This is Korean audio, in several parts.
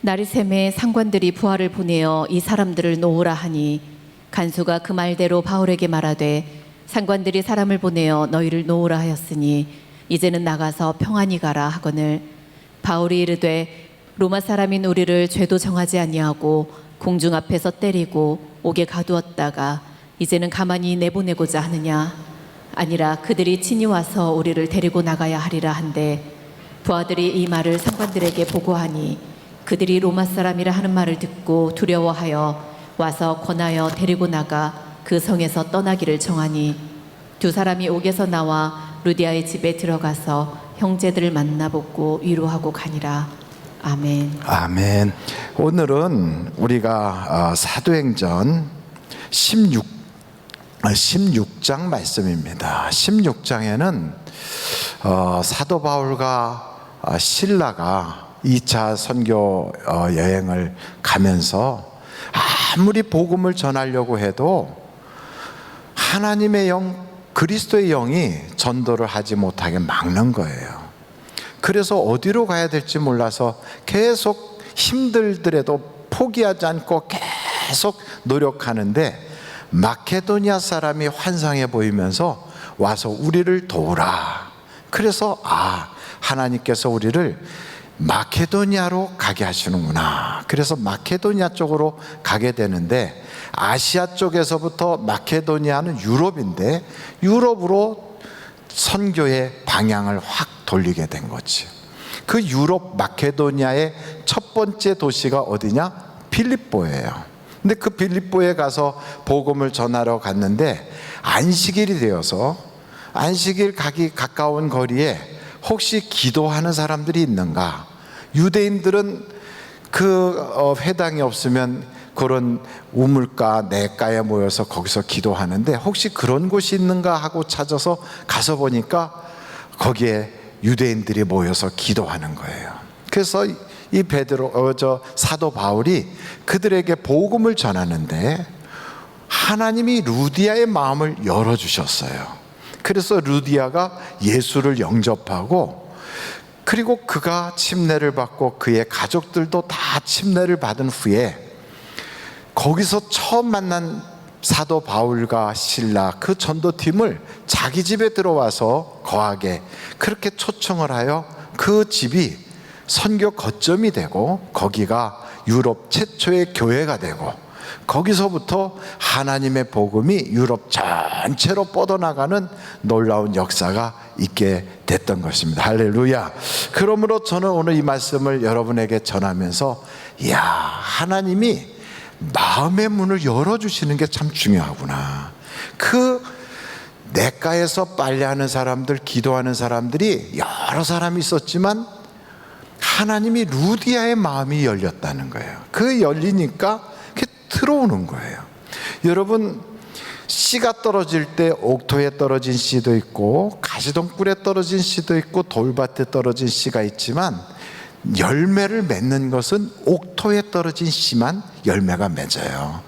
날이 새매 상관들이 부하를 보내어 이 사람들을 놓으라 하니 간수가 그 말대로 바울에게 말하되 상관들이 사람을 보내어 너희를 놓으라 하였으니 이제는 나가서 평안히 가라 하거늘 바울이 이르되 로마 사람인 우리를 죄도 정하지 아니하고 공중 앞에서 때리고 옥에 가두었다가 이제는 가만히 내보내고자 하느냐 아니라 그들이 친히 와서 우리를 데리고 나가야 하리라 한데 부하들이 이 말을 상관들에게 보고하니 그들이 로마 사람이라 하는 말을 듣고 두려워하여 와서 권하여 데리고 나가 그 성에서 떠나기를 정하니 두 사람이 옥에서 나와 루디아의 집에 들어가서 형제들을 만나보고 위로하고 가니라. 아멘. 아멘. 오늘은 우리가 사도행전 16장 말씀입니다. 16장에는 사도 바울과 실라가 2차 선교 여행을 가면서 아무리 복음을 전하려고 해도 하나님의 영, 그리스도의 영이 전도를 하지 못하게 막는 거예요. 그래서 어디로 가야 될지 몰라서 계속 힘들더라도 포기하지 않고 계속 노력하는데 마케도니아 사람이 환상해 보이면서 와서 우리를 도우라. 그래서 하나님께서 우리를 마케도니아로 가게 하시는구나. 그래서 마케도니아 쪽으로 가게 되는데 아시아 쪽에서부터 마케도니아는 유럽인데 유럽으로 선교의 방향을 확 돌리게 된 거지. 그 유럽 마케도니아의 첫 번째 도시가 어디냐? 빌립보예요. 근데 그 빌립보에 가서 복음을 전하러 갔는데 안식일이 되어서 안식일 가기 가까운 거리에 혹시 기도하는 사람들이 있는가? 유대인들은 그 회당이 없으면 그런 우물가, 냇가에 모여서 거기서 기도하는데 혹시 그런 곳이 있는가 하고 찾아서 가서 보니까 거기에 유대인들이 모여서 기도하는 거예요. 그래서 이 사도 바울이 그들에게 복음을 전하는데 하나님이 루디아의 마음을 열어주셨어요. 그래서 루디아가 예수를 영접하고 그리고 그가 침례를 받고 그의 가족들도 다 침례를 받은 후에 거기서 처음 만난 사도 바울과 실라 그 전도팀을 자기 집에 들어와서 거하게 그렇게 초청을 하여 그 집이 선교 거점이 되고 거기가 유럽 최초의 교회가 되고 거기서부터 하나님의 복음이 유럽 전체로 뻗어나가는 놀라운 역사가 있게 됐던 것입니다. 할렐루야. 그러므로 저는 오늘 이 말씀을 여러분에게 전하면서 하나님이 마음의 문을 열어주시는 게 참 중요하구나. 그 냇가에서 빨래하는 사람들, 기도하는 사람들이 여러 사람이 있었지만 하나님이 루디아의 마음이 열렸다는 거예요. 그 열리니까 들어오는 거예요. 여러분, 씨가 떨어질 때 옥토에 떨어진 씨도 있고 가시덤불에 떨어진 씨도 있고 돌밭에 떨어진 씨가 있지만 열매를 맺는 것은 옥토에 떨어진 씨만 열매가 맺어요.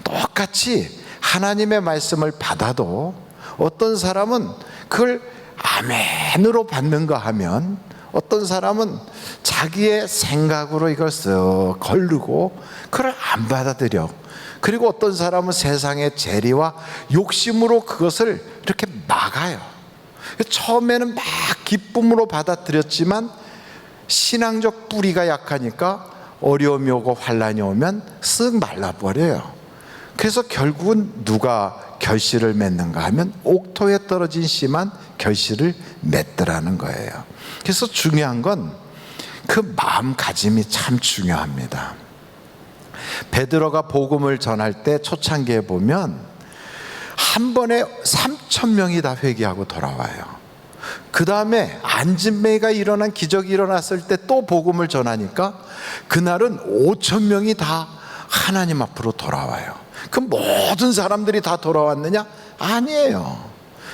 똑같이 하나님의 말씀을 받아도 어떤 사람은 그걸 아멘으로 받는가 하면 어떤 사람은 자기의 생각으로 이걸 쓱 걸르고 그걸 안 받아들여. 그리고 어떤 사람은 세상의 재리와 욕심으로 그것을 이렇게 막아요. 처음에는 막 기쁨으로 받아들였지만 신앙적 뿌리가 약하니까 어려움이 오고 환난이 오면 쓱 말라버려요. 그래서 결국은 누가 결실을 맺는가 하면 옥토에 떨어진 씨만 결실을 맺더라는 거예요. 그래서 중요한 건 그 마음가짐이 참 중요합니다. 베드로가 복음을 전할 때 초창기에 보면 한 번에 3,000명이 다 회개하고 돌아와요. 그 다음에 안진매가 일어난 기적이 일어났을 때 또 복음을 전하니까 그날은 5,000명이 다 하나님 앞으로 돌아와요. 그 모든 사람들이 다 돌아왔느냐? 아니에요.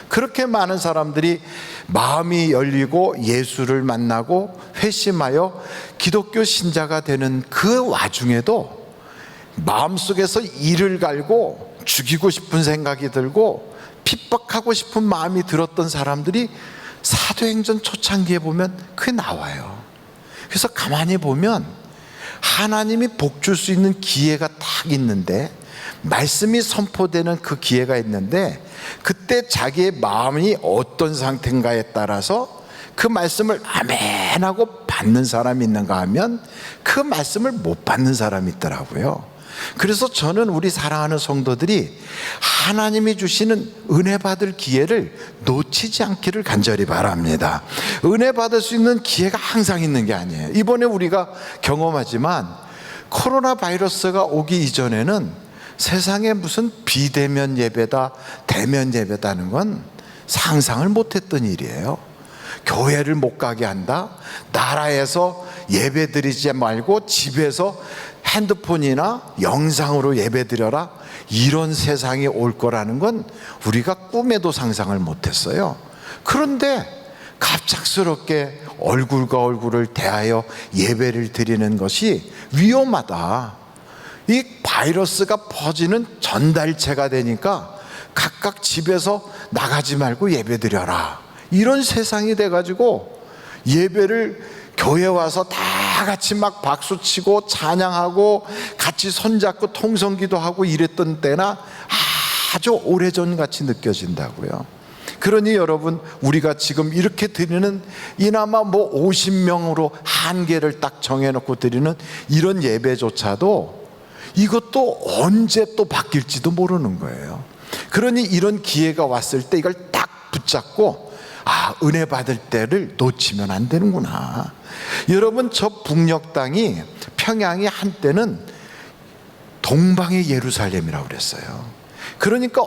그렇게 많은 사람들이 마음이 열리고 예수를 만나고 회심하여 기독교 신자가 되는 그 와중에도 마음속에서 이를 갈고 죽이고 싶은 생각이 들고 핍박하고 싶은 마음이 들었던 사람들이 사도행전 초창기에 보면 그게 나와요. 그래서 가만히 보면 하나님이 복 줄 수 있는 기회가 딱 있는데, 말씀이 선포되는 그 기회가 있는데, 그때 자기의 마음이 어떤 상태인가에 따라서 그 말씀을 아멘 하고 받는 사람이 있는가 하면 그 말씀을 못 받는 사람이 있더라고요. 그래서 저는 우리 사랑하는 성도들이 하나님이 주시는 은혜 받을 기회를 놓치지 않기를 간절히 바랍니다. 은혜 받을 수 있는 기회가 항상 있는 게 아니에요. 이번에 우리가 경험하지만 코로나 바이러스가 오기 이전에는 세상에 무슨 비대면 예배다, 대면 예배다는 건 상상을 못했던 일이에요. 교회를 못 가게 한다, 나라에서 예배 드리지 말고 집에서 핸드폰이나 영상으로 예배 드려라, 이런 세상이 올 거라는 건 우리가 꿈에도 상상을 못했어요. 그런데 갑작스럽게 얼굴과 얼굴을 대하여 예배를 드리는 것이 위험하다, 이 바이러스가 퍼지는 전달체가 되니까 각각 집에서 나가지 말고 예배 드려라, 이런 세상이 돼가지고 예배를 교회 와서 다 같이 막 박수치고 찬양하고 같이 손잡고 통성기도 하고 이랬던 때나 아주 오래전 같이 느껴진다고요. 그러니 여러분, 우리가 지금 이렇게 드리는 이나마 뭐 50명으로 한계를 딱 정해놓고 드리는 이런 예배조차도 이것도 언제 또 바뀔지도 모르는 거예요. 그러니 이런 기회가 왔을 때 이걸 딱 붙잡고, 은혜 받을 때를 놓치면 안 되는구나. 여러분, 저 북녘 땅이, 평양이 한때는 동방의 예루살렘이라고 그랬어요. 그러니까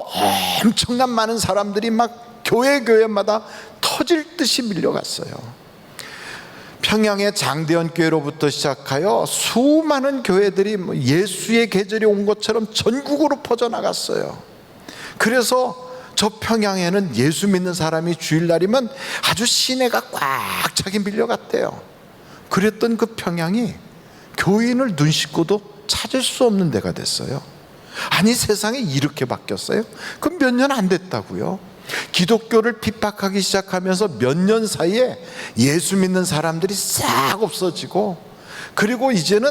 엄청난 많은 사람들이 막 교회마다 터질 듯이 밀려갔어요. 평양의 장대현 교회로부터 시작하여 수많은 교회들이 예수의 계절이 온 것처럼 전국으로 퍼져나갔어요. 그래서 저 평양에는 예수 믿는 사람이 주일날이면 아주 시내가 꽉 차게 밀려갔대요. 그랬던 그 평양이 교인을 눈 씻고도 찾을 수 없는 데가 됐어요. 아니, 세상이 이렇게 바뀌었어요? 그럼 몇 년 안 됐다고요. 기독교를 핍박하기 시작하면서 몇 년 사이에 예수 믿는 사람들이 싹 없어지고, 그리고 이제는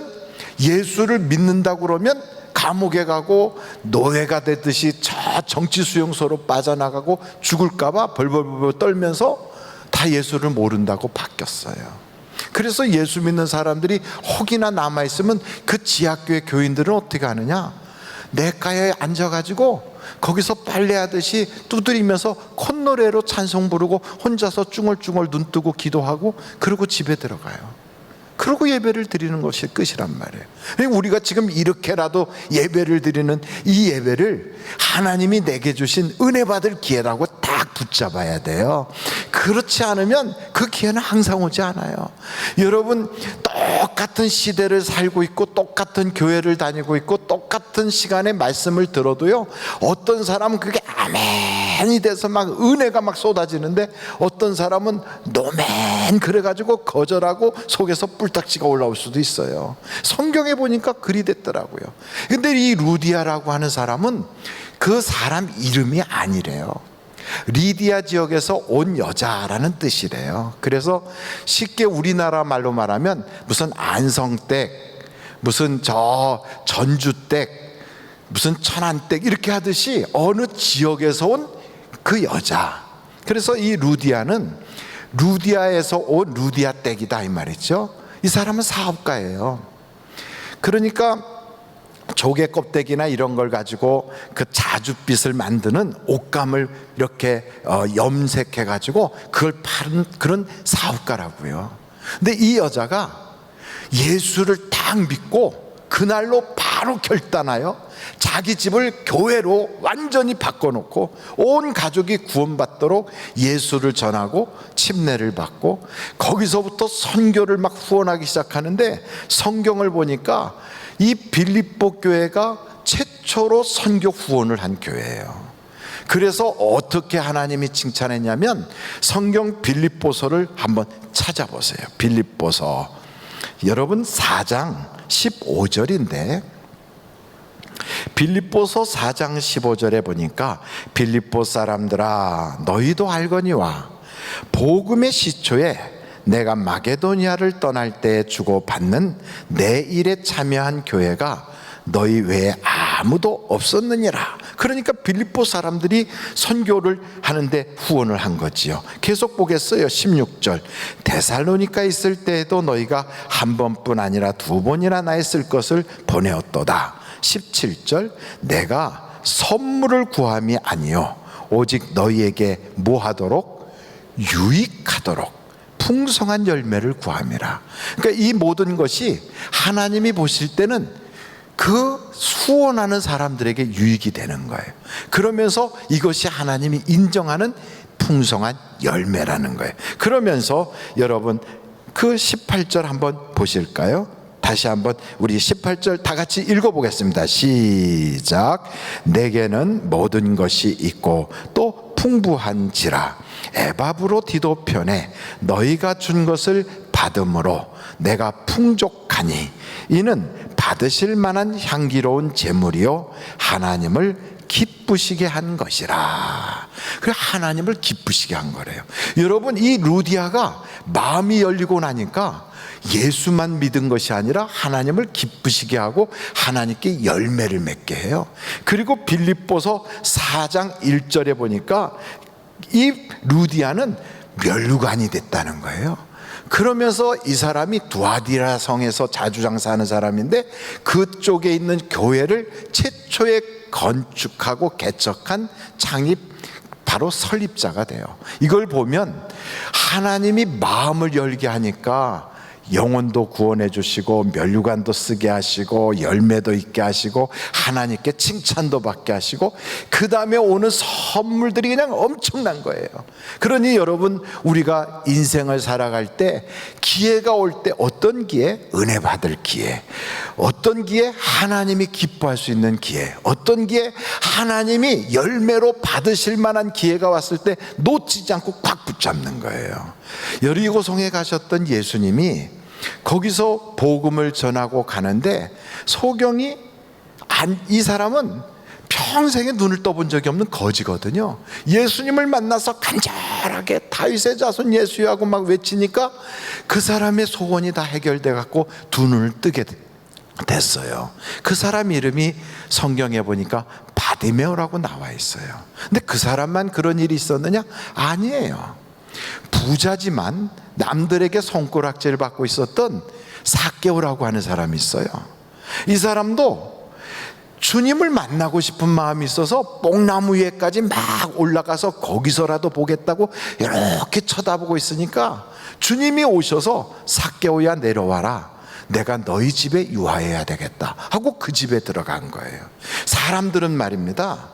예수를 믿는다고 그러면 감옥에 가고 노예가 되듯이 저 정치 수용소로 빠져나가고 죽을까봐 벌벌벌 떨면서 다 예수를 모른다고 바뀌었어요. 그래서 예수 믿는 사람들이 혹이나 남아있으면 그 지하교회 교인들은 어떻게 하느냐, 내가에 앉아가지고 거기서 빨래하듯이 두드리면서 콧노래로 찬송 부르고 혼자서 쭝얼쭝얼 눈 뜨고 기도하고, 그러고 집에 들어가요. 그러고 예배를 드리는 것이 끝이란 말이에요. 우리가 지금 이렇게라도 예배를 드리는 이 예배를 하나님이 내게 주신 은혜 받을 기회라고 딱 붙잡아야 돼요. 그렇지 않으면 그 기회는 항상 오지 않아요. 여러분, 똑같은 시대를 살고 있고 똑같은 교회를 다니고 있고 똑같은 시간에 말씀을 들어도요, 어떤 사람은 그게 아멘이 돼서 막 은혜가 막 쏟아지는데, 어떤 사람은 노멘 그래가지고 거절하고 속에서 뿔딱지가 올라올 수도 있어요. 성경에 보니까 그리 됐더라고요. 근데 이 루디아라고 하는 사람은 그 사람 이름이 아니래요. 리디아 지역에서 온 여자라는 뜻이래요. 그래서 쉽게 우리나라 말로 말하면 무슨 안성댁, 무슨 저 전주댁, 무슨 천안댁 이렇게 하듯이 어느 지역에서 온 그 여자. 그래서 이 루디아는 루디아에서 온 루디아 댁이다 이 말이죠. 이 사람은 사업가예요. 그러니까 조개 껍데기나 이런 걸 가지고 그 자줏빛을 만드는 옷감을 이렇게 염색해 가지고 그걸 파는 그런 사업가라고요. 근데 이 여자가 예수를 딱 믿고 그날로 바로 결단하여 자기 집을 교회로 완전히 바꿔놓고 온 가족이 구원받도록 예수를 전하고 침례를 받고, 거기서부터 선교를 막 후원하기 시작하는데, 성경을 보니까 이 빌립보 교회가 최초로 선교 후원을 한 교회예요. 그래서 어떻게 하나님이 칭찬했냐면, 성경 빌립보서를 한번 찾아보세요. 빌립보서 여러분 4장 15절인데, 빌립보서 4장 15절에 보니까, 빌립보 사람들아 너희도 알거니와 복음의 시초에 내가 마게도니아를 떠날 때 주고받는 내 일에 참여한 교회가 너희 외에 아무도 없었느니라. 그러니까 빌립보 사람들이 선교를 하는데 후원을 한 거지요. 계속 보겠어요. 16절. 데살로니가에 있을 때에도 너희가 한 번뿐 아니라 두 번이나 나의 쓸 것을 보내었도다. 17절. 내가 선물을 구함이 아니요 오직 너희에게 뭐하도록? 유익하도록 풍성한 열매를 구함이라. 그러니까 이 모든 것이 하나님이 보실 때는 그 후원하는 사람들에게 유익이 되는 거예요. 그러면서 이것이 하나님이 인정하는 풍성한 열매라는 거예요. 그러면서 여러분 그 18절 한번 보실까요? 다시 한번 우리 18절 다 같이 읽어보겠습니다. 시작. 내게는 모든 것이 있고 또 풍부한지라 에바브로디도 편에 너희가 준 것을 받음으로 내가 풍족하니 이는 받으실 만한 향기로운 제물이요 하나님을 기쁘시게 한 것이라. 그래 하나님을 기쁘시게 한 거래요. 여러분 이 루디아가 마음이 열리고 나니까 예수만 믿은 것이 아니라 하나님을 기쁘시게 하고 하나님께 열매를 맺게 해요. 그리고 빌립보서 4장 1절에 보니까 이 루디아는 멸류관이 됐다는 거예요. 그러면서 이 사람이 두아디라 성에서 자주장사하는 사람인데 그쪽에 있는 교회를 최초에 건축하고 개척한 창립 바로 설립자가 돼요. 이걸 보면 하나님이 마음을 열게 하니까 영혼도 구원해 주시고 멸류관도 쓰게 하시고 열매도 있게 하시고 하나님께 칭찬도 받게 하시고 그 다음에 오는 선물들이 그냥 엄청난 거예요. 그러니 여러분 우리가 인생을 살아갈 때 기회가 올 때 어떤 기회? 은혜 받을 기회. 어떤 기회? 하나님이 기뻐할 수 있는 기회. 어떤 기회? 하나님이 열매로 받으실 만한 기회가 왔을 때 놓치지 않고 꽉 붙잡는 거예요. 여리고성에 가셨던 예수님이 거기서 복음을 전하고 가는데 소경이 이 사람은 평생에 눈을 떠본 적이 없는 거지거든요. 예수님을 만나서 간절하게 다윗의 자손 예수하고 막 외치니까 그 사람의 소원이 다 해결돼 갖고 두 눈을 뜨게 됐어요. 그 사람 이름이 성경에 보니까 바디메오라고 나와 있어요. 근데 그 사람만 그런 일이 있었느냐? 아니에요. 부자지만 남들에게 손가락질을 받고 있었던 삭개오라고 하는 사람이 있어요. 이 사람도 주님을 만나고 싶은 마음이 있어서 뽕나무 위에까지 막 올라가서 거기서라도 보겠다고 이렇게 쳐다보고 있으니까 주님이 오셔서 삭개오야 내려와라. 내가 너희 집에 유하해야 되겠다 하고 그 집에 들어간 거예요. 사람들은 말입니다.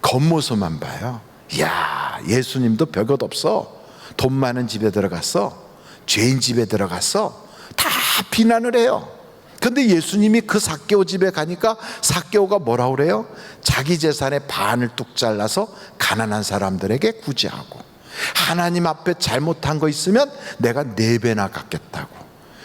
겉모습만 봐요. 이야, 예수님도 별것 없어. 돈 많은 집에 들어갔어. 죄인 집에 들어갔어. 다 비난을 해요. 근데 예수님이 그 삭개오 집에 가니까 삭개오가 뭐라 그래요? 자기 재산의 반을 뚝 잘라서 가난한 사람들에게 구제하고 하나님 앞에 잘못한 거 있으면 내가 4배나 갚겠다고.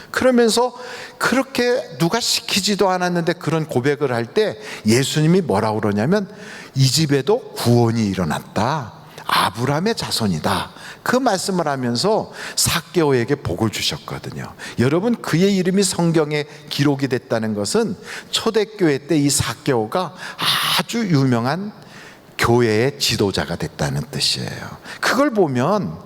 그러면서 그렇게 누가 시키지도 않았는데 그런 고백을 할 때 예수님이 뭐라 그러냐면 이 집에도 구원이 일어났다. 아브라함의 자손이다. 그 말씀을 하면서 삭개오에게 복을 주셨거든요. 여러분 그의 이름이 성경에 기록이 됐다는 것은 초대교회 때 이 삭개오가 아주 유명한 교회의 지도자가 됐다는 뜻이에요. 그걸 보면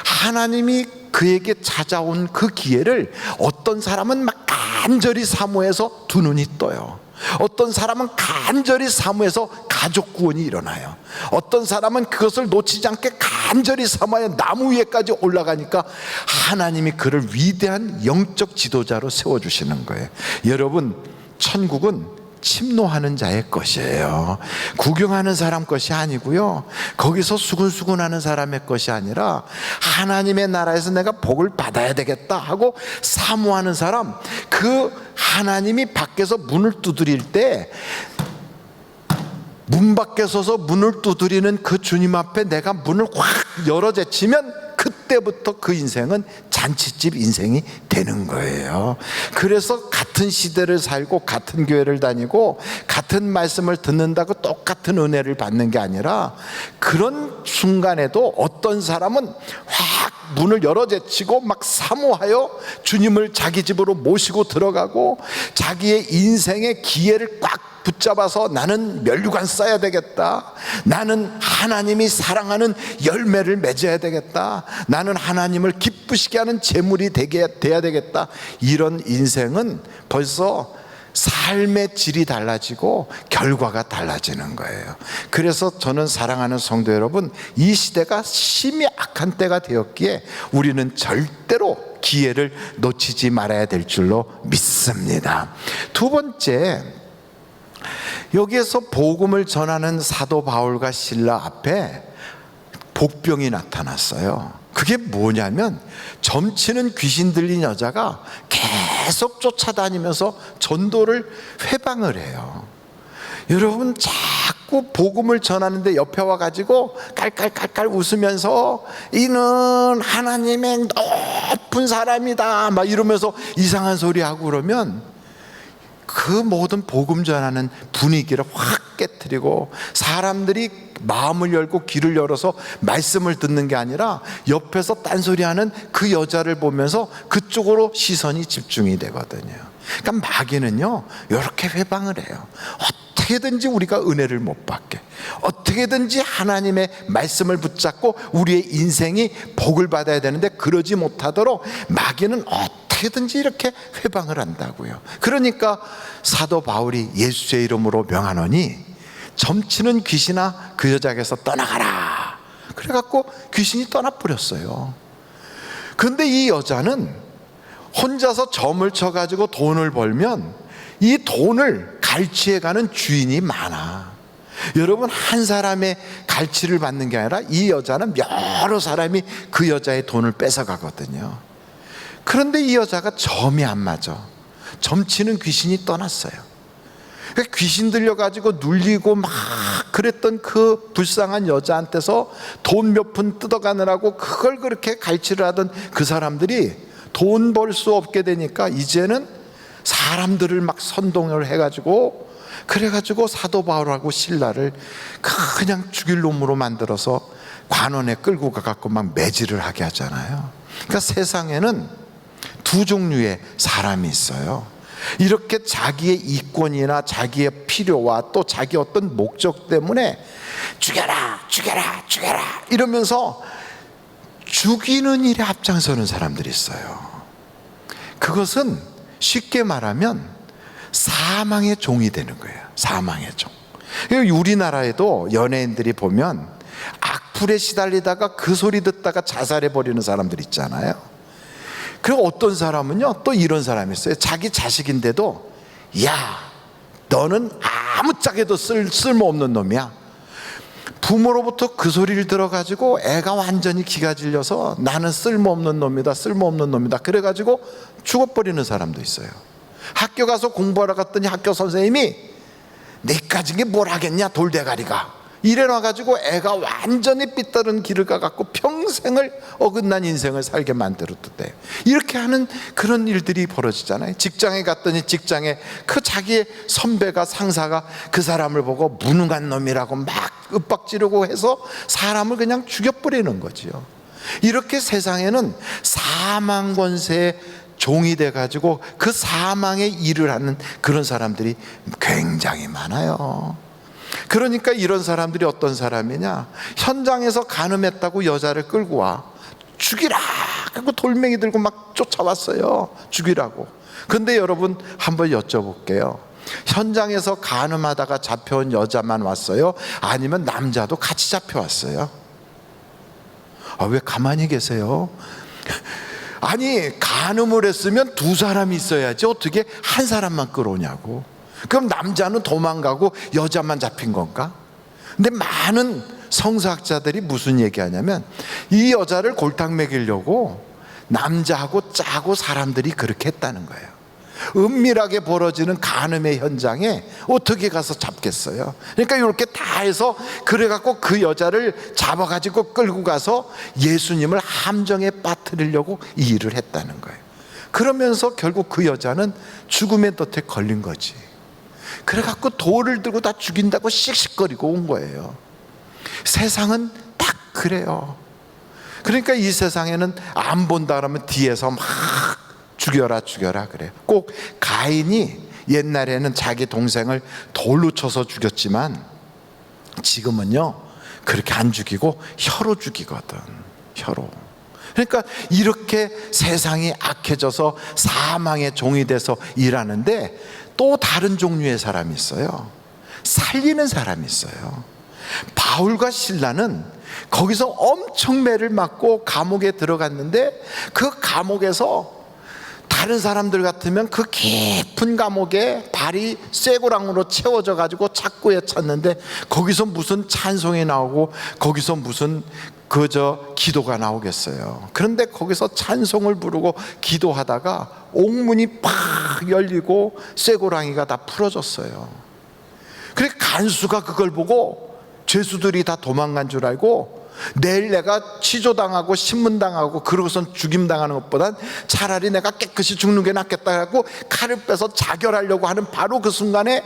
하나님이 그에게 찾아온 그 기회를 어떤 사람은 막 간절히 사모해서 두 눈이 떠요. 어떤 사람은 간절히 사모해서 가족 구원이 일어나요. 어떤 사람은 그것을 놓치지 않게 간절히 사모해 나무 위에까지 올라가니까 하나님이 그를 위대한 영적 지도자로 세워주시는 거예요. 여러분 천국은 침노하는 자의 것이에요. 구경하는 사람 것이 아니고요, 거기서 수근수근하는 사람의 것이 아니라 하나님의 나라에서 내가 복을 받아야 되겠다 하고 사모하는 사람, 그 하나님이 밖에서 문을 두드릴 때 문 밖에 서서 문을 두드리는 그 주님 앞에 내가 문을 확 열어 제치면 그때부터 그 인생은 잔치집 인생이 되는 거예요. 그래서 같은 시대를 살고 같은 교회를 다니고 같은 말씀을 듣는다고 똑같은 은혜를 받는 게 아니라 그런 순간에도 어떤 사람은 확 문을 열어 제치고 막 사모하여 주님을 자기 집으로 모시고 들어가고 자기의 인생의 기회를 꽉 붙잡아서 나는 면류관 써야 되겠다, 나는 하나님이 사랑하는 열매를 맺어야 되겠다, 나는 하나님을 기쁘시게 하는 재물이 돼야 되겠다, 이런 인생은 벌써 삶의 질이 달라지고 결과가 달라지는 거예요. 그래서 저는 사랑하는 성도 여러분, 이 시대가 심히 악한 때가 되었기에 우리는 절대로 기회를 놓치지 말아야 될 줄로 믿습니다. 두 번째, 여기에서 복음을 전하는 사도 바울과 실라 앞에 복병이 나타났어요. 그게 뭐냐면 점치는 귀신 들린 여자가 계속 쫓아다니면서 전도를 회방을 해요. 여러분, 자꾸 복음을 전하는데 옆에 와가지고 깔깔깔깔 웃으면서 이는 하나님의 높은 사람이다 막 이러면서 이상한 소리 하고 그러면 그 모든 복음 전하는 분위기를 확 깨트리고 사람들이 마음을 열고 귀를 열어서 말씀을 듣는 게 아니라 옆에서 딴소리하는 그 여자를 보면서 그쪽으로 시선이 집중이 되거든요. 그러니까 마귀는요, 이렇게 회방을 해요. 어떻게든지 우리가 은혜를 못 받게, 어떻게든지 하나님의 말씀을 붙잡고 우리의 인생이 복을 받아야 되는데 그러지 못하도록 마귀는 어떻게든지 이렇게 회방을 한다고요. 그러니까 사도 바울이 예수의 이름으로 명하노니 점치는 귀신아 그 여자에게서 떠나가라. 그래갖고 귀신이 떠나버렸어요. 그런데 이 여자는 혼자서 점을 쳐가지고 돈을 벌면 이 돈을 갈취해가는 주인이 많아. 여러분, 한 사람의 갈취를 받는 게 아니라 이 여자는 여러 사람이 그 여자의 돈을 뺏어가거든요. 그런데 이 여자가 점이 안 맞아. 점치는 귀신이 떠났어요. 그러니까 귀신 들려가지고 눌리고 막 그랬던 그 불쌍한 여자한테서 돈 몇 푼 뜯어가느라고 그걸 그렇게 갈취를 하던 그 사람들이 돈 벌 수 없게 되니까 이제는 사람들을 막 선동을 해가지고 그래가지고 사도 바울하고 실라를 그냥 죽일 놈으로 만들어서 관원에 끌고 가갖고 막 매질을 하게 하잖아요. 그러니까 세상에는 두 종류의 사람이 있어요. 이렇게 자기의 이권이나 자기의 필요와 또 자기 어떤 목적 때문에 죽여라 죽여라 죽여라 이러면서 죽이는 일에 앞장서는 사람들이 있어요. 그것은 쉽게 말하면 사망의 종이 되는 거예요. 사망의 종. 우리나라에도 연예인들이 보면 악플에 시달리다가 그 소리 듣다가 자살해버리는 사람들 있잖아요. 그리고 어떤 사람은요, 또 이런 사람이 있어요. 자기 자식인데도 야, 너는 아무짝에도 쓸모없는 놈이야. 부모로부터 그 소리를 들어가지고 애가 완전히 기가 질려서 나는 쓸모없는 놈이다, 쓸모없는 놈이다. 그래가지고 죽어버리는 사람도 있어요. 학교 가서 공부하러 갔더니 학교 선생님이 내까진 게 뭘 하겠냐, 돌대가리가. 이래놔가지고 애가 완전히 삐뚤은 길을 가갖고 평생을 어긋난 인생을 살게 만들었대. 이렇게 하는 그런 일들이 벌어지잖아요. 직장에 갔더니 직장에 그 자기의 선배가, 상사가 그 사람을 보고 무능한 놈이라고 막 윽박지르고 해서 사람을 그냥 죽여버리는 거지요. 이렇게 세상에는 사망 권세의 종이 돼가지고 그 사망의 일을 하는 그런 사람들이 굉장히 많아요. 그러니까 이런 사람들이 어떤 사람이냐, 현장에서 간음했다고 여자를 끌고 와 죽이라 하고 돌멩이 들고 막 쫓아왔어요. 죽이라고. 근데 여러분, 한번 여쭤볼게요. 현장에서 간음하다가 잡혀온 여자만 왔어요? 아니면 남자도 같이 잡혀왔어요? 왜 가만히 계세요? 아니, 간음을 했으면 두 사람이 있어야지 어떻게 한 사람만 끌어오냐고. 그럼 남자는 도망가고 여자만 잡힌 건가? 근데 많은 성서학자들이 무슨 얘기하냐면 이 여자를 골탕 먹이려고 남자하고 짜고 사람들이 그렇게 했다는 거예요. 은밀하게 벌어지는 간음의 현장에 어떻게 가서 잡겠어요? 그러니까 이렇게 다 해서 그래갖고 그 여자를 잡아가지고 끌고 가서 예수님을 함정에 빠뜨리려고 이 일을 했다는 거예요. 그러면서 결국 그 여자는 죽음의 덫에 걸린 거지. 그래갖고 돌을 들고 다 죽인다고 씩씩거리고 온 거예요. 세상은 딱 그래요. 그러니까 이 세상에는 안 본다 그러면 뒤에서 막 죽여라 죽여라 그래요. 꼭 가인이 옛날에는 자기 동생을 돌로 쳐서 죽였지만 지금은요 그렇게 안 죽이고 혀로 죽이거든. 혀로. 그러니까 이렇게 세상이 악해져서 사망의 종이 돼서 일하는데 또 다른 종류의 사람이 있어요. 살리는 사람이 있어요. 바울과 실라는 거기서 엄청 매를 맞고 감옥에 들어갔는데 그 감옥에서 다른 사람들 같으면 그 깊은 감옥에 발이 쇠고랑으로 채워져 가지고 착고에 찼는데 거기서 무슨 찬송이 나오고 거기서 무슨 그저 기도가 나오겠어요. 그런데 거기서 찬송을 부르고 기도하다가 옥문이 팍 열리고 쇠고랑이가 다 풀어졌어요. 그래 간수가 그걸 보고 죄수들이 다 도망간 줄 알고 내일 내가 취조당하고 신문당하고 그러고선 죽임당하는 것보단 차라리 내가 깨끗이 죽는 게 낫겠다 하고 칼을 빼서 자결하려고 하는 바로 그 순간에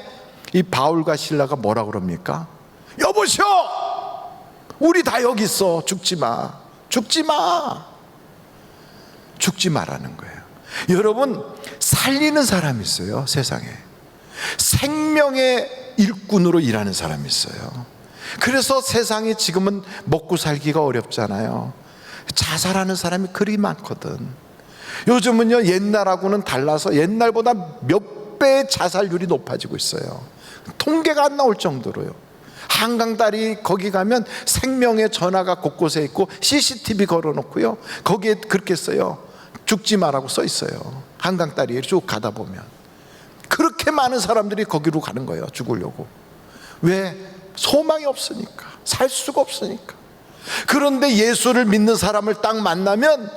이 바울과 실라가 뭐라 그럽니까? 여보시오, 우리 다 여기 있어. 죽지 마, 죽지 마, 죽지 마라는 거예요. 여러분, 살리는 사람이 있어요. 세상에 생명의 일꾼으로 일하는 사람이 있어요. 그래서 세상이 지금은 먹고 살기가 어렵잖아요. 자살하는 사람이 그리 많거든. 요즘은요 옛날하고는 달라서 옛날보다 몇 배의 자살률이 높아지고 있어요. 통계가 안 나올 정도로요. 한강다리 거기 가면 생명의 전화가 곳곳에 있고 CCTV 걸어놓고요 거기에 그렇게 써요. 죽지 마라고 써 있어요. 한강다리에 쭉 가다 보면 그렇게 많은 사람들이 거기로 가는 거예요. 죽으려고. 왜? 소망이 없으니까, 살 수가 없으니까. 그런데 예수를 믿는 사람을 딱 만나면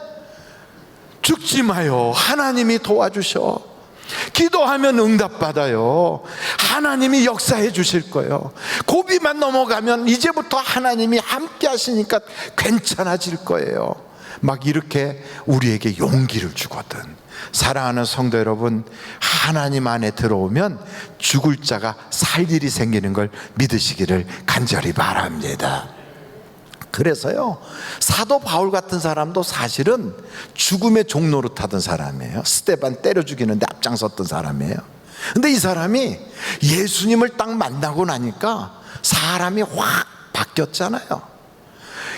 죽지 마요, 하나님이 도와주셔. 기도하면 응답받아요. 하나님이 역사해 주실 거예요. 고비만 넘어가면 이제부터 하나님이 함께 하시니까 괜찮아질 거예요. 막 이렇게 우리에게 용기를 주거든. 사랑하는 성도 여러분, 하나님 안에 들어오면 죽을 자가 살 일이 생기는 걸 믿으시기를 간절히 바랍니다. 그래서요 사도 바울 같은 사람도 사실은 죽음의 종로로 타던 사람이에요. 스데반 때려 죽이는데 앞장섰던 사람이에요. 근데 이 사람이 예수님을 딱 만나고 나니까 사람이 확 바뀌었잖아요.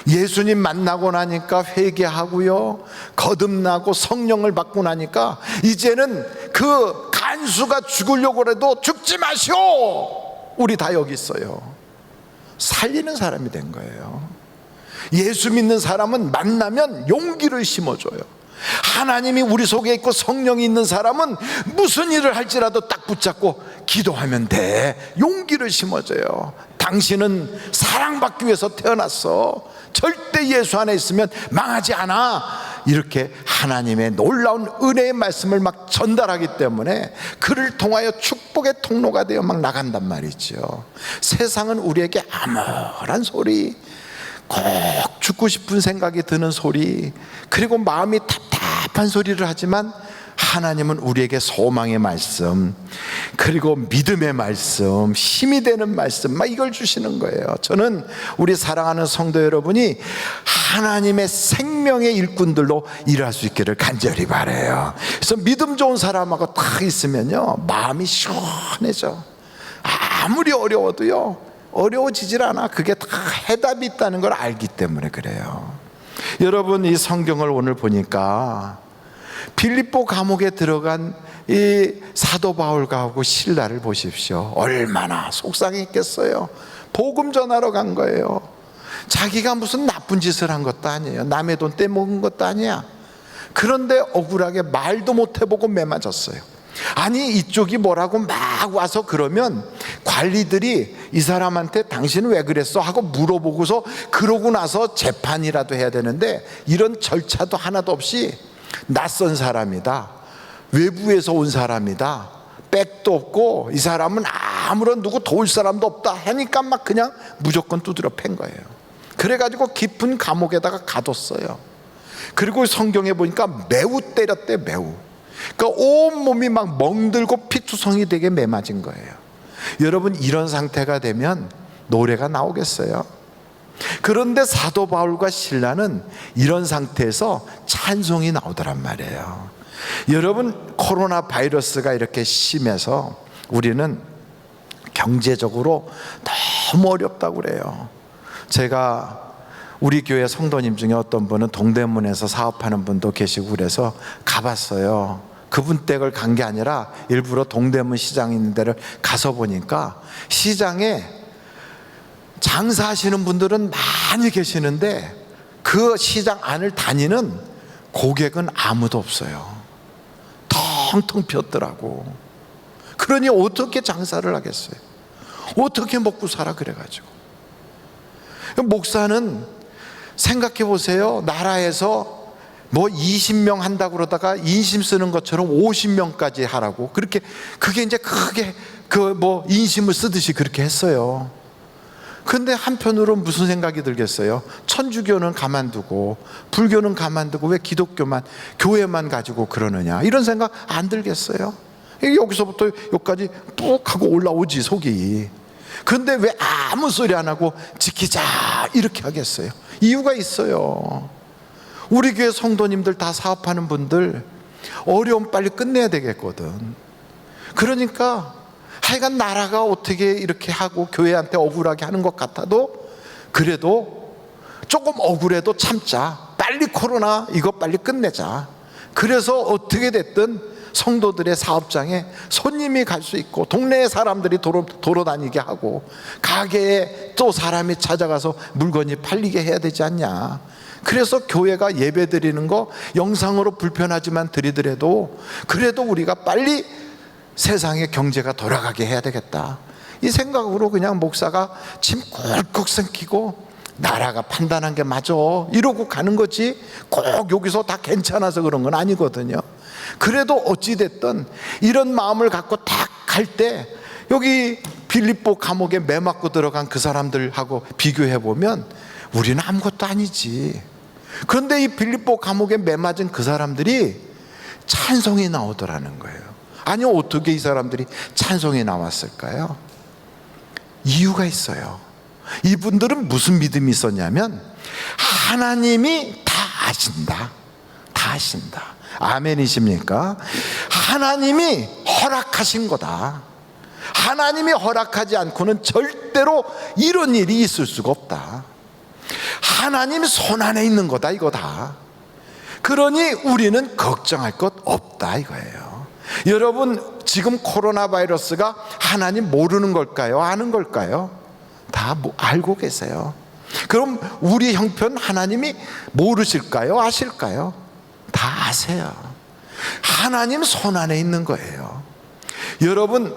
예수님 만나고 나니까 회개하고요 거듭나고 성령을 받고 나니까 이제는 그 간수가 죽으려고 해도 죽지 마시오, 우리 다 여기 있어요. 살리는 사람이 된 거예요. 예수 믿는 사람은 만나면 용기를 심어줘요. 하나님이 우리 속에 있고 성령이 있는 사람은 무슨 일을 할지라도 딱 붙잡고 기도하면 돼. 용기를 심어줘요. 당신은 사랑받기 위해서 태어났어. 절대 예수 안에 있으면 망하지 않아. 이렇게 하나님의 놀라운 은혜의 말씀을 막 전달하기 때문에 그를 통하여 축복의 통로가 되어 막 나간단 말이죠. 세상은 우리에게 암울한 소리, 꼭 죽고 싶은 생각이 드는 소리, 그리고 마음이 답답한 소리를 하지만 하나님은 우리에게 소망의 말씀, 그리고 믿음의 말씀, 힘이 되는 말씀, 막 이걸 주시는 거예요. 저는 우리 사랑하는 성도 여러분이 하나님의 생명의 일꾼들로 일할 수 있기를 간절히 바라요. 그래서 믿음 좋은 사람하고 딱 있으면요 마음이 시원해져. 아무리 어려워도요 어려워지질 않아. 그게 다 해답이 있다는 걸 알기 때문에 그래요. 여러분, 이 성경을 오늘 보니까 빌립보 감옥에 들어간 이 사도 바울하고 실라를 보십시오. 얼마나 속상했겠어요. 복음 전하러 간 거예요. 자기가 무슨 나쁜 짓을 한 것도 아니에요. 남의 돈 떼먹은 것도 아니야. 그런데 억울하게 말도 못 해보고 매맞았어요. 아니 이쪽이 뭐라고 막 와서 그러면 관리들이 이 사람한테 당신은 왜 그랬어 하고 물어보고서 그러고 나서 재판이라도 해야 되는데 이런 절차도 하나도 없이 낯선 사람이다, 외부에서 온 사람이다, 백도 없고 이 사람은 아무런 누구 도울 사람도 없다 하니까 막 그냥 무조건 두드려 팬 거예요. 그래가지고 깊은 감옥에다가 가뒀어요. 그리고 성경에 보니까 매우 때렸대. 매우. 그러니까 온몸이 막 멍들고 피투성이 되게 매맞은 거예요. 여러분, 이런 상태가 되면 노래가 나오겠어요? 그런데 사도 바울과 실라는 이런 상태에서 찬송이 나오더란 말이에요. 여러분, 코로나 바이러스가 이렇게 심해서 우리는 경제적으로 너무 어렵다고 그래요. 제가 우리 교회 성도님 중에 어떤 분은 동대문에서 사업하는 분도 계시고 그래서 가봤어요. 그분 댁을 간 게 아니라 일부러 동대문 시장 있는 데를 가서 보니까 시장에 장사하시는 분들은 많이 계시는데 그 시장 안을 다니는 고객은 아무도 없어요. 텅텅 비었더라고. 그러니 어떻게 장사를 하겠어요? 어떻게 먹고 살아? 그래가지고 목사는 생각해 보세요. 나라에서 뭐 20명 한다고 그러다가 인심 쓰는 것처럼 50명까지 하라고, 그렇게 그게 이제 크게 그 뭐 인심을 쓰듯이 그렇게 했어요. 근데 한편으로 무슨 생각이 들겠어요? 천주교는 가만두고 불교는 가만두고 왜 기독교만, 교회만 가지고 그러느냐, 이런 생각 안 들겠어요? 여기서부터 여기까지 뚝 하고 올라오지 속이. 그런데 왜 아무 소리 안 하고 지키자 이렇게 하겠어요? 이유가 있어요. 우리 교회 성도님들 다 사업하는 분들 어려움 빨리 끝내야 되겠거든. 그러니까 하여간 나라가 어떻게 이렇게 하고 교회한테 억울하게 하는 것 같아도 그래도 조금 억울해도 참자. 빨리 코로나 이거 빨리 끝내자. 그래서 어떻게 됐든 성도들의 사업장에 손님이 갈 수 있고 동네에 사람들이 돌아다니게 하고 가게에 또 사람이 찾아가서 물건이 팔리게 해야 되지 않냐. 그래서 교회가 예배 드리는 거 영상으로 불편하지만 드리더라도 그래도 우리가 빨리 세상의 경제가 돌아가게 해야 되겠다, 이 생각으로 그냥 목사가 침 꿀꺽 삼키고 나라가 판단한 게 맞아 이러고 가는 거지, 꼭 여기서 다 괜찮아서 그런 건 아니거든요. 그래도 어찌됐든 이런 마음을 갖고 딱 갈 때 여기 빌립보 감옥에 매 맞고 들어간 그 사람들하고 비교해보면 우리는 아무것도 아니지. 그런데 이 빌립보 감옥에 매 맞은 그 사람들이 찬송이 나오더라는 거예요. 아니 어떻게 이 사람들이 찬송이 나왔을까요? 이유가 있어요. 이분들은 무슨 믿음이 있었냐면 하나님이 다 아신다, 다 아신다. 아멘이십니까? 하나님이 허락하신 거다. 하나님이 허락하지 않고는 절대로 이런 일이 있을 수가 없다. 하나님 손 안에 있는 거다 이거다. 그러니 우리는 걱정할 것 없다 이거예요. 여러분, 지금 코로나 바이러스가 하나님 모르는 걸까요? 아는 걸까요? 다 알고 계세요. 그럼 우리 형편 하나님이 모르실까요? 아실까요? 다 아세요. 하나님 손 안에 있는 거예요. 여러분,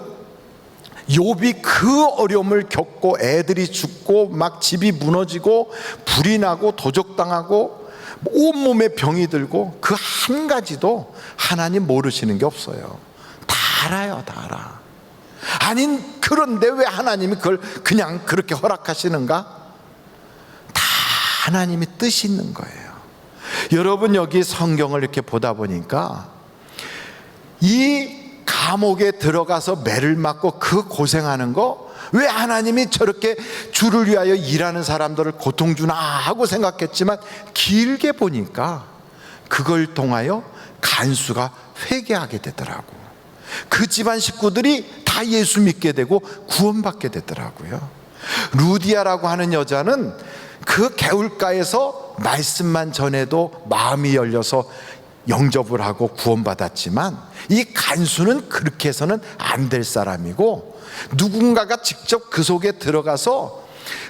욥이 그 어려움을 겪고 애들이 죽고 막 집이 무너지고 불이 나고 도적당하고 온몸에 병이 들고 그 한 가지도 하나님 모르시는 게 없어요. 다 알아요. 다 알아. 아니 그런데 왜 하나님이 그걸 그냥 그렇게 허락하시는가? 다 하나님이 뜻이 있는 거예요. 여러분, 여기 성경을 이렇게 보다 보니까 이 감옥에 들어가서 매를 맞고 그 고생하는 거 왜 하나님이 저렇게 주를 위하여 일하는 사람들을 고통 주나 하고 생각했지만 길게 보니까 그걸 통하여 간수가 회개하게 되더라고. 그 집안 식구들이 다 예수 믿게 되고 구원받게 되더라고요. 루디아라고 하는 여자는 그 개울가에서 말씀만 전해도 마음이 열려서 영접을 하고 구원받았지만 이 간수는 그렇게 해서는 안 될 사람이고, 누군가가 직접 그 속에 들어가서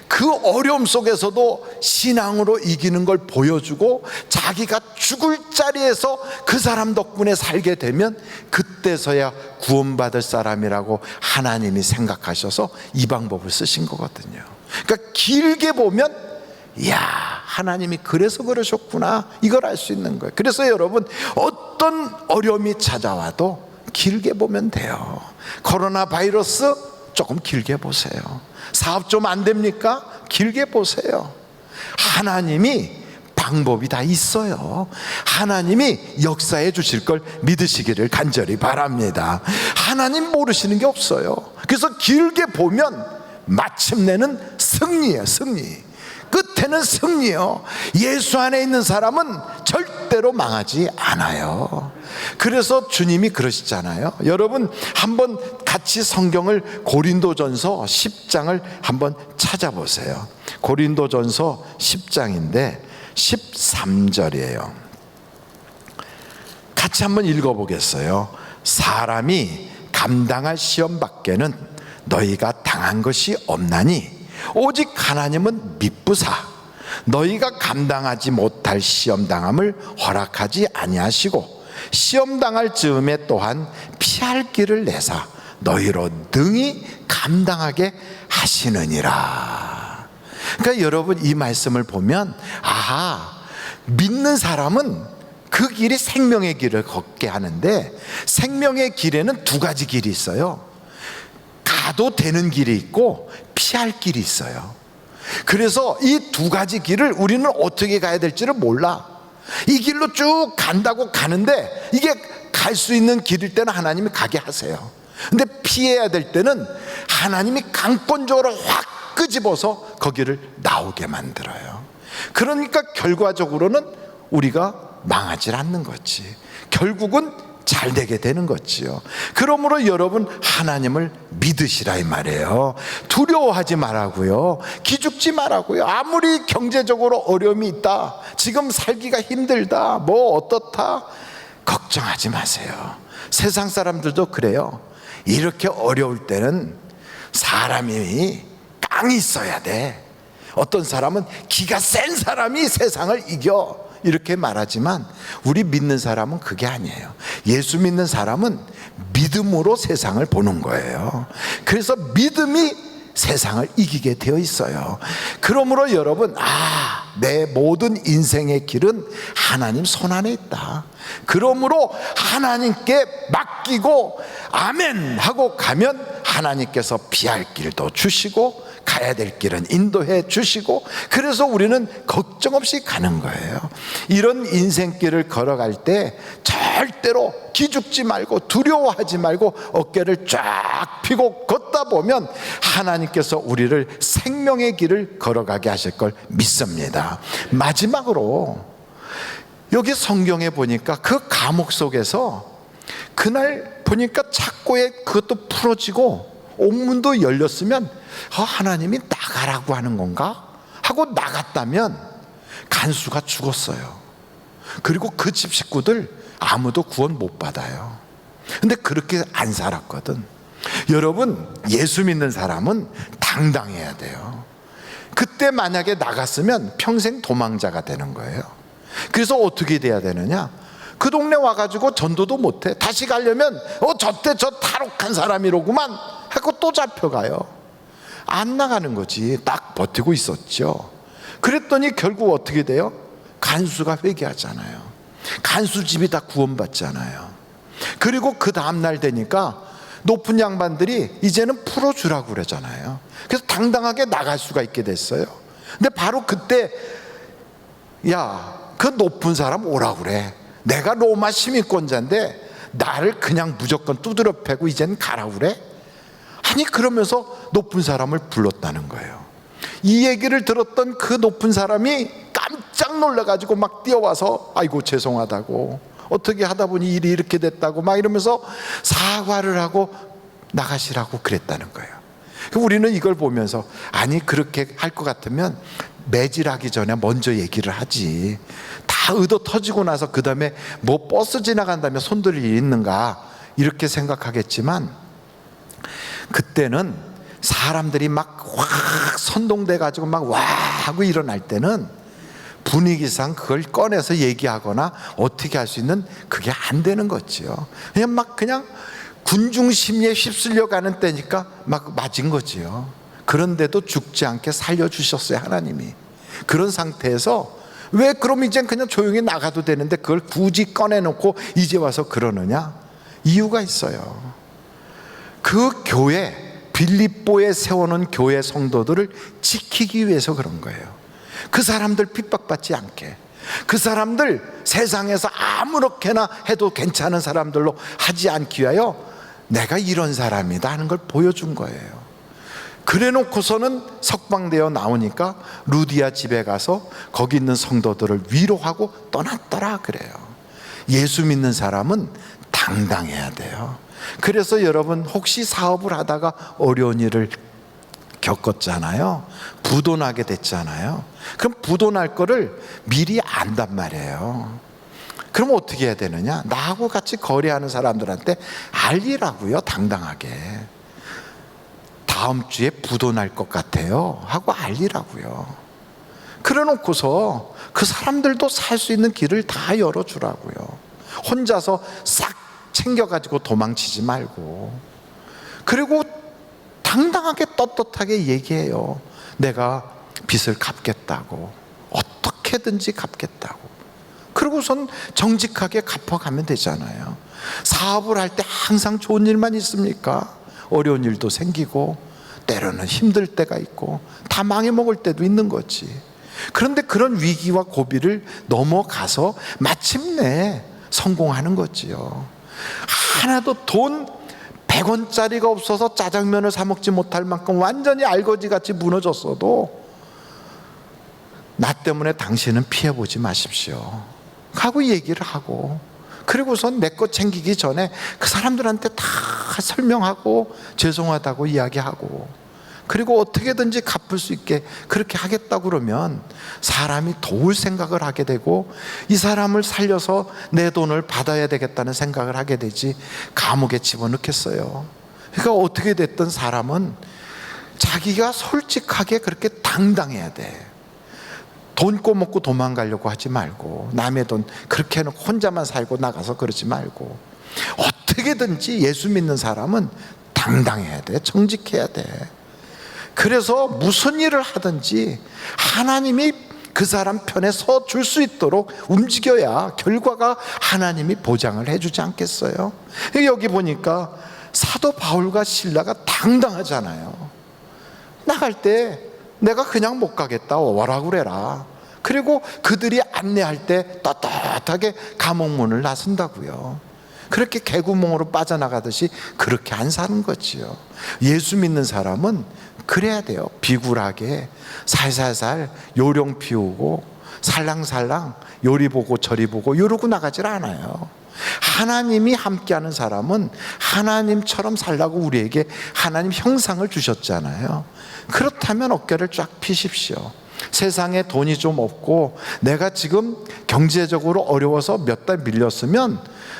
그 어려움 속에서도 신앙으로 이기는 걸 보여주고 자기가 죽을 자리에서 그 사람 덕분에 살게 되면 그때서야 구원받을 사람이라고 하나님이 생각하셔서 이 방법을 쓰신 거거든요. 그러니까 길게 보면 이야, 하나님이 그래서 그러셨구나, 이걸 알 수 있는 거예요. 그래서 여러분, 어떤 어려움이 찾아와도 길게 보면 돼요. 코로나 바이러스 조금 길게 보세요. 사업 좀 안 됩니까? 길게 보세요. 하나님이 방법이 다 있어요. 하나님이 역사해 주실 걸 믿으시기를 간절히 바랍니다. 하나님 모르시는 게 없어요. 그래서 길게 보면 마침내는 승리예요. 승리. 끝 인생은 승리요. 예수 안에 있는 사람은 절대로 망하지 않아요. 그래서 주님이 그러시잖아요. 여러분 한번 같이 성경을 고린도전서 10장을 한번 찾아보세요. 고린도전서 10장인데 13절이에요. 같이 한번 읽어보겠어요. 사람이 감당할 시험 밖에는 너희가 당한 것이 없나니 오직 하나님은 미쁘사 너희가 감당하지 못할 시험 당함을 허락하지 아니하시고 시험 당할 즈음에 또한 피할 길을 내사 너희로 능히 감당하게 하시느니라. 그러니까 여러분 이 말씀을 보면 믿는 사람은 그 길이 생명의 길을 걷게 하는데 생명의 길에는 두 가지 길이 있어요. 가도 되는 길이 있고 피할 길이 있어요. 그래서 이 두 가지 길을 우리는 어떻게 가야 될지를 몰라. 이 길로 쭉 간다고 가는데 이게 갈 수 있는 길일 때는 하나님이 가게 하세요. 근데 피해야 될 때는 하나님이 강권적으로 확 끄집어서 거기를 나오게 만들어요. 그러니까 결과적으로는 우리가 망하지 않는 거지. 결국은 잘 되게 되는 거지요. 그러므로 여러분 하나님을 믿으시라 이 말이에요. 두려워하지 말라고요. 기죽지 말라고요. 아무리 경제적으로 어려움이 있다, 지금 살기가 힘들다, 뭐 어떻다, 걱정하지 마세요. 세상 사람들도 그래요. 이렇게 어려울 때는 사람이 깡이 있어야 돼. 어떤 사람은 기가 센 사람이 세상을 이겨 이렇게 말하지만 우리 믿는 사람은 그게 아니에요. 예수 믿는 사람은 믿음으로 세상을 보는 거예요. 그래서 믿음이 세상을 이기게 되어 있어요. 그러므로 여러분 내 모든 인생의 길은 하나님 손 안에 있다. 그러므로 하나님께 맡기고 아멘 하고 가면 하나님께서 피할 길도 주시고 가야 될 길은 인도해 주시고, 그래서 우리는 걱정 없이 가는 거예요. 이런 인생길을 걸어갈 때 절대로 기죽지 말고 두려워하지 말고 어깨를 쫙 펴고 걷다 보면 하나님께서 우리를 생명의 길을 걸어가게 하실 걸 믿습니다. 마지막으로 여기 성경에 보니까 그 감옥 속에서 그날 보니까 착고에 그것도 풀어지고 옥문도 열렸으면 하나님이 나가라고 하는 건가? 하고 나갔다면 간수가 죽었어요. 그리고 그 집 식구들 아무도 구원 못 받아요. 근데 그렇게 안 살았거든. 여러분 예수 믿는 사람은 당당해야 돼요. 그때 만약에 나갔으면 평생 도망자가 되는 거예요. 그래서 어떻게 돼야 되느냐? 그 동네 와가지고 전도도 못해. 다시 가려면 저때 저 탈옥한 사람이로구만 하고 또 잡혀가요. 안 나가는 거지. 딱 버티고 있었죠. 그랬더니 결국 어떻게 돼요? 간수가 회개하잖아요. 간수 집이 다 구원받잖아요. 그리고 그 다음날 되니까 높은 양반들이 이제는 풀어주라고 그러잖아요. 그래서 당당하게 나갈 수가 있게 됐어요. 근데 바로 그때 그 높은 사람 오라고 그래. 내가 로마 시민권자인데 나를 그냥 무조건 두드려 패고 이제는 가라고 그래? 아니 그러면서 높은 사람을 불렀다는 거예요. 이 얘기를 들었던 그 높은 사람이 깜짝 놀라가지고 막 뛰어와서 아이고 죄송하다고, 어떻게 하다 보니 일이 이렇게 됐다고 막 이러면서 사과를 하고 나가시라고 그랬다는 거예요. 우리는 이걸 보면서 아니 그렇게 할 것 같으면 매질하기 전에 먼저 얘기를 하지. 다 의도 터지고 나서 그 다음에 뭐 버스 지나간다면 손들일 일이 있는가 이렇게 생각하겠지만, 그때는 사람들이 막 확 선동돼 가지고 막 와 하고 일어날 때는 분위기상 그걸 꺼내서 얘기하거나 어떻게 할 수 있는 그게 안 되는 거지요. 그냥 군중 심리에 휩쓸려 가는 때니까 막 맞은 거지요. 그런데도 죽지 않게 살려주셨어요, 하나님이. 그런 상태에서 왜 그럼 이젠 그냥 조용히 나가도 되는데 그걸 굳이 꺼내놓고 이제 와서 그러느냐? 이유가 있어요. 그 교회, 빌립보에 세워놓은 교회 성도들을 지키기 위해서 그런 거예요. 그 사람들 핍박받지 않게, 그 사람들 세상에서 아무렇게나 해도 괜찮은 사람들로 하지 않기 위하여 내가 이런 사람이다 하는 걸 보여준 거예요. 그래 놓고서는 석방되어 나오니까 루디아 집에 가서 거기 있는 성도들을 위로하고 떠났더라 그래요. 예수 믿는 사람은 당당해야 돼요. 그래서 여러분, 혹시 사업을 하다가 어려운 일을 겪었잖아요. 부도나게 됐잖아요. 그럼 부도날 거를 미리 안단 말이에요. 그럼 어떻게 해야 되느냐? 나하고 같이 거래하는 사람들한테 알리라고요. 당당하게. 다음 주에 부도날 것 같아요 하고 알리라고요. 그래 놓고서 그 사람들도 살 수 있는 길을 다 열어주라고요. 혼자서 싹 챙겨가지고 도망치지 말고. 그리고 당당하게 떳떳하게 얘기해요. 내가 빚을 갚겠다고, 어떻게든지 갚겠다고. 그러고선 정직하게 갚아가면 되잖아요. 사업을 할 때 항상 좋은 일만 있습니까? 어려운 일도 생기고 때로는 힘들 때가 있고 다 망해먹을 때도 있는 거지. 그런데 그런 위기와 고비를 넘어가서 마침내 성공하는 거지요. 하나도 돈 100원짜리가 없어서 짜장면을 사 먹지 못할 만큼 완전히 알거지같이 무너졌어도 나 때문에 당신은 피해보지 마십시오 하고 얘기를 하고, 그리고선 내 것 챙기기 전에 그 사람들한테 다 설명하고 죄송하다고 이야기하고, 그리고 어떻게든지 갚을 수 있게 그렇게 하겠다고 그러면 사람이 도울 생각을 하게 되고 이 사람을 살려서 내 돈을 받아야 되겠다는 생각을 하게 되지 감옥에 집어넣겠어요. 그러니까 어떻게 됐든 사람은 자기가 솔직하게 그렇게 당당해야 돼. 돈 꼬먹고 도망가려고 하지 말고, 남의 돈 그렇게 해놓고 혼자만 살고 나가서 그러지 말고, 어떻게든지 예수 믿는 사람은 당당해야 돼. 정직해야 돼. 그래서 무슨 일을 하든지 하나님이 그 사람 편에 서 줄 수 있도록 움직여야 결과가 하나님이 보장을 해주지 않겠어요? 여기 보니까 사도 바울과 실라가 당당하잖아요. 나갈 때 내가 그냥 못 가겠다, 와라 그래라. 그리고 그들이 안내할 때 떳떳하게 감옥문을 나선다고요. 그렇게 개구멍으로 빠져나가듯이 그렇게 안 사는 거지요. 예수 믿는 사람은 그래야 돼요. 비굴하게 살살살 요령 피우고 살랑살랑 요리 보고 저리 보고 이러고 나가질 않아요. 하나님이 함께하는 사람은 하나님처럼 살라고 우리에게 하나님 형상을 주셨잖아요. 그렇다면 어깨를 쫙 펴십시오. 세상에 돈이 좀 없고 내가 지금 경제적으로 어려워서 몇 달 밀렸으면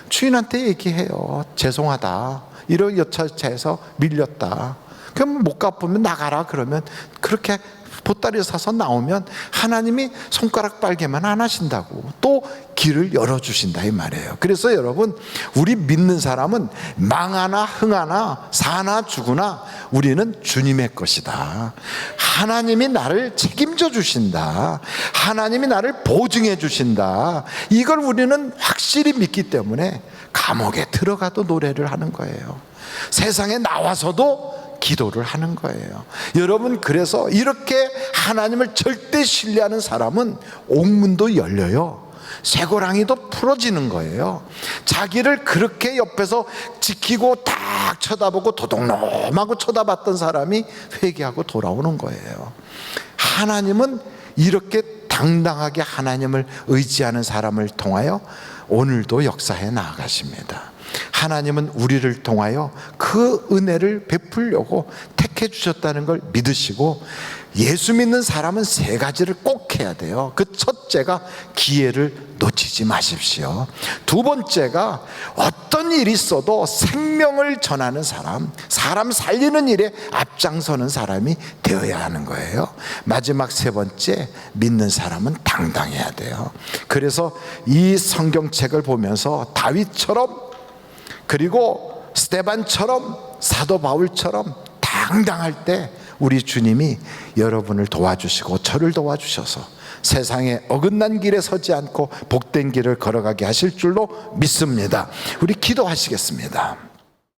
주인한테 얘기해요. 죄송하다, 이런 여차해서 밀렸다. 그럼 못 갚으면 나가라 그러면 그렇게 보따리 사서 나오면 하나님이 손가락 빨개만 안 하신다고 또 길을 열어주신다 이 말이에요. 그래서 여러분, 우리 믿는 사람은 망하나 흥하나 사나 죽으나 우리는 주님의 것이다. 하나님이 나를 책임져 주신다. 하나님이 나를 보증해 주신다. 이걸 우리는 확실히 믿기 때문에 감옥에 들어가도 노래를 하는 거예요. 세상에 나와서도 기도를 하는 거예요. 여러분, 그래서 이렇게 하나님을 절대 신뢰하는 사람은 옥문도 열려요. 쇠고랑이도 풀어지는 거예요. 자기를 그렇게 옆에서 지키고 딱 쳐다보고 도둑놈하고 쳐다봤던 사람이 회개하고 돌아오는 거예요. 하나님은 이렇게 당당하게 하나님을 의지하는 사람을 통하여 오늘도 역사해 나아가십니다. 하나님은 우리를 통하여 그 은혜를 베풀려고 택해 주셨다는 걸 믿으시고, 예수 믿는 사람은 세 가지를 꼭 해야 돼요. 그 첫째가 기회를 놓치지 마십시오. 두 번째가 어떤 일이 있어도 생명을 전하는 사람, 사람 살리는 일에 앞장서는 사람이 되어야 하는 거예요. 마지막 세 번째, 믿는 사람은 당당해야 돼요. 그래서 이 성경책을 보면서 다윗처럼, 그리고 스데반처럼, 사도 바울처럼 당당할 때 우리 주님이 여러분을 도와주시고 저를 도와주셔서 세상에 어긋난 길에 서지 않고 복된 길을 걸어가게 하실 줄로 믿습니다. 우리 기도하시겠습니다.